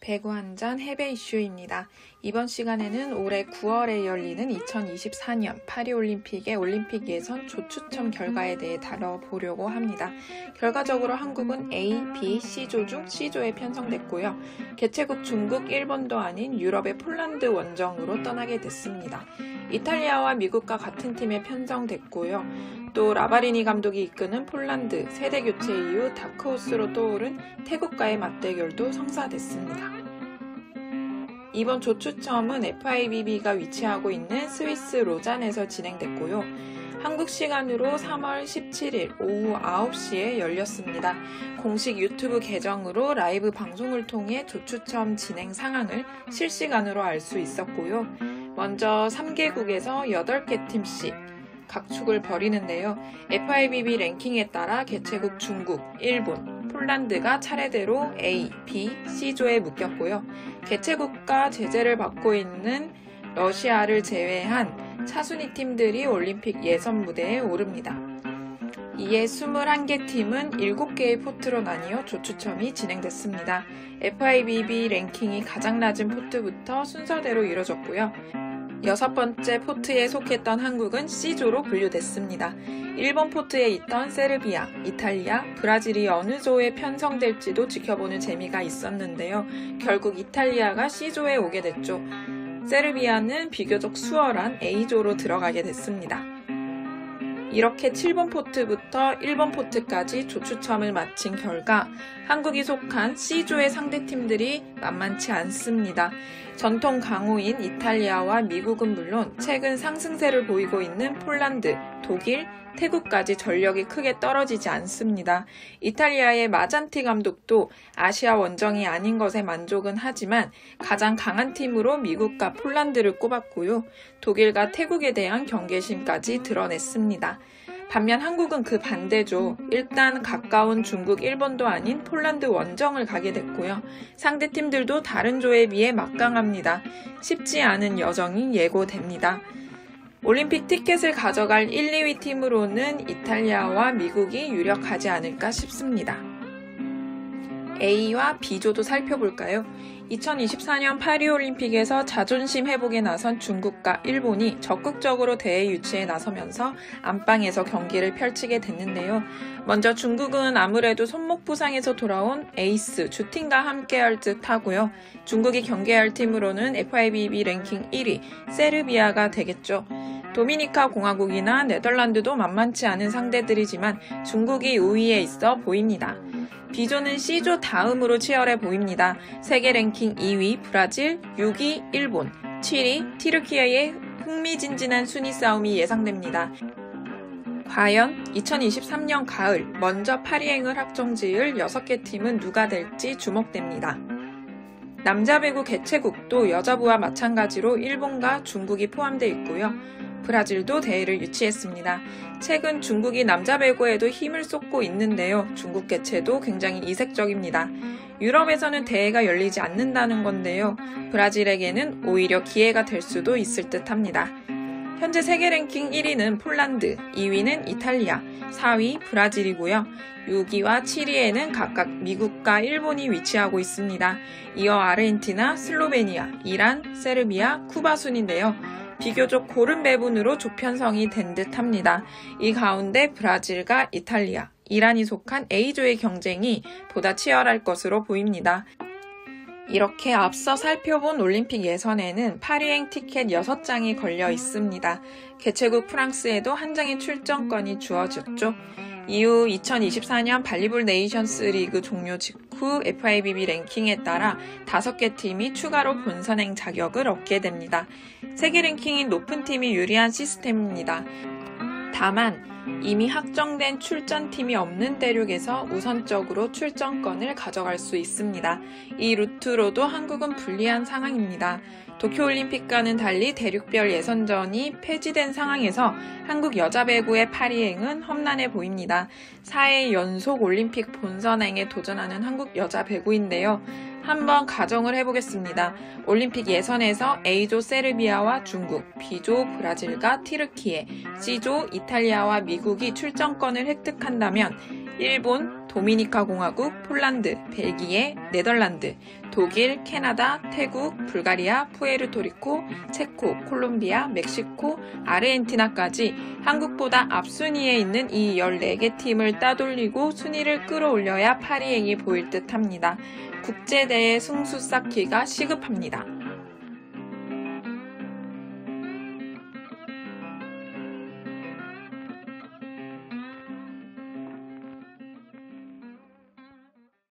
배구 한잔 해외 이슈입니다. 이번 시간에는 올해 9월에 열리는 2024년 파리올림픽의 올림픽 예선 조추첨 결과에 대해 다뤄보려고 합니다. 결과적으로 한국은 A, B, C조 중 C조에 편성됐고요. 개최국 중국, 일본도 아닌 유럽의 폴란드 원정으로 떠나게 됐습니다. 이탈리아와 미국과 같은 팀에 편성됐고요. 또 라바리니 감독이 이끄는 폴란드 세대 교체 이후 다크호스로 떠오른 태국과의 맞대결도 성사됐습니다. 이번 조추첨은 FIVB가 위치하고 있는 스위스 로잔에서 진행됐고요. 한국 시간으로 3월 17일 오후 9시에 열렸습니다. 공식 유튜브 계정으로 라이브 방송을 통해 조추첨 진행 상황을 실시간으로 알 수 있었고요. 먼저 3개국에서 8개 팀씩 각축을 벌이는데요. FIVB 랭킹에 따라 개최국 중국, 일본, 폴란드가 차례대로 A, B, C조에 묶였고요. 개최국과 제재를 받고 있는 러시아를 제외한 차순위 팀들이 올림픽 예선 무대에 오릅니다. 이에 21개 팀은 7개의 포트로 나뉘어 조추첨이 진행됐습니다. FIVB 랭킹이 가장 낮은 포트부터 순서대로 이뤄졌고요. 6번째 포트에 속했던 한국은 C조로 분류됐습니다. 1번 포트에 있던 세르비아, 이탈리아, 브라질이 어느 조에 편성될지도 지켜보는 재미가 있었는데요. 결국 이탈리아가 C조에 오게 됐죠. 세르비아는 비교적 수월한 A조로 들어가게 됐습니다. 이렇게 7번 포트부터 1번 포트까지 조추첨을 마친 결과 한국이 속한 C조의 상대팀들이 만만치 않습니다. 전통 강호인 이탈리아와 미국은 물론 최근 상승세를 보이고 있는 폴란드, 독일, 태국까지 전력이 크게 떨어지지 않습니다. 이탈리아의 마잔티 감독도 아시아 원정이 아닌 것에 만족은 하지만 가장 강한 팀으로 미국과 폴란드를 꼽았고요. 독일과 태국에 대한 경계심까지 드러냈습니다. 반면 한국은 그 반대죠. 일단 가까운 중국, 일본도 아닌 폴란드 원정을 가게 됐고요. 상대팀들도 다른 조에 비해 막강합니다. 쉽지 않은 여정이 예고됩니다. 올림픽 티켓을 가져갈 1, 2위 팀으로는 이탈리아와 미국이 유력하지 않을까 싶습니다. A와 B조도 살펴볼까요? 2024년 파리올림픽에서 자존심 회복에 나선 중국과 일본이 적극적으로 대회 유치에 나서면서 안방에서 경기를 펼치게 됐는데요. 먼저 중국은 아무래도 손목 부상에서 돌아온 에이스 주팅과 함께할 듯 하고요. 중국이 경기할 팀으로는 FIVB 랭킹 1위 세르비아가 되겠죠. 도미니카 공화국이나 네덜란드도 만만치 않은 상대들이지만 중국이 우위에 있어 보입니다. B조는 C조 다음으로 치열해 보입니다. 세계 랭킹 2위 브라질, 6위 일본, 7위 티르키예의 흥미진진한 순위 싸움이 예상됩니다. 과연 2023년 가을 먼저 파리행을 확정지을 6개 팀은 누가 될지 주목됩니다. 남자 배구 개최국도 여자부와 마찬가지로 일본과 중국이 포함되어 있고요. 브라질도 대회를 유치했습니다. 최근 중국이 남자 배구에도 힘을 쏟고 있는데요. 중국 개최도 굉장히 이색적입니다. 유럽에서는 대회가 열리지 않는다는 건데요. 브라질에게는 오히려 기회가 될 수도 있을 듯 합니다. 현재 세계 랭킹 1위는 폴란드, 2위는 이탈리아, 4위 브라질이고요. 6위와 7위에는 각각 미국과 일본이 위치하고 있습니다. 이어 아르헨티나, 슬로베니아, 이란, 세르비아, 쿠바 순인데요. 비교적 고른 배분으로 조편성이 된 듯합니다. 이 가운데 브라질과 이탈리아, 이란이 속한 A조의 경쟁이 보다 치열할 것으로 보입니다. 이렇게 앞서 살펴본 올림픽 예선에는 파리행 티켓 6장이 걸려 있습니다. 개최국 프랑스에도 한 장의 출전권이 주어졌죠. 이후 2024년 발리볼 네이션스 리그 종료 직후 FIVB 랭킹에 따라 5개 팀이 추가로 본선행 자격을 얻게 됩니다. 세계 랭킹이 높은 팀이 유리한 시스템입니다. 다만 이미 확정된 출전팀이 없는 대륙에서 우선적으로 출전권을 가져갈 수 있습니다. 이 루트로도 한국은 불리한 상황입니다. 도쿄올림픽과는 달리 대륙별 예선전이 폐지된 상황에서 한국 여자 배구의 파리행은 험난해 보입니다. 4회 연속 올림픽 본선행에 도전하는 한국 여자 배구인데요. 한번 가정을 해보겠습니다. 올림픽 예선에서 A조 세르비아와 중국, B조 브라질과 티르키예, C조 이탈리아와 미국이 출전권을 획득한다면 일본, 도미니카 공화국, 폴란드, 벨기에, 네덜란드, 독일, 캐나다, 태국, 불가리아, 푸에르토리코, 체코, 콜롬비아, 멕시코, 아르헨티나까지 한국보다 앞순위에 있는 이 14개 팀을 따돌리고 순위를 끌어올려야 파리행이 보일 듯 합니다. 국제대회 승수 쌓기가 시급합니다.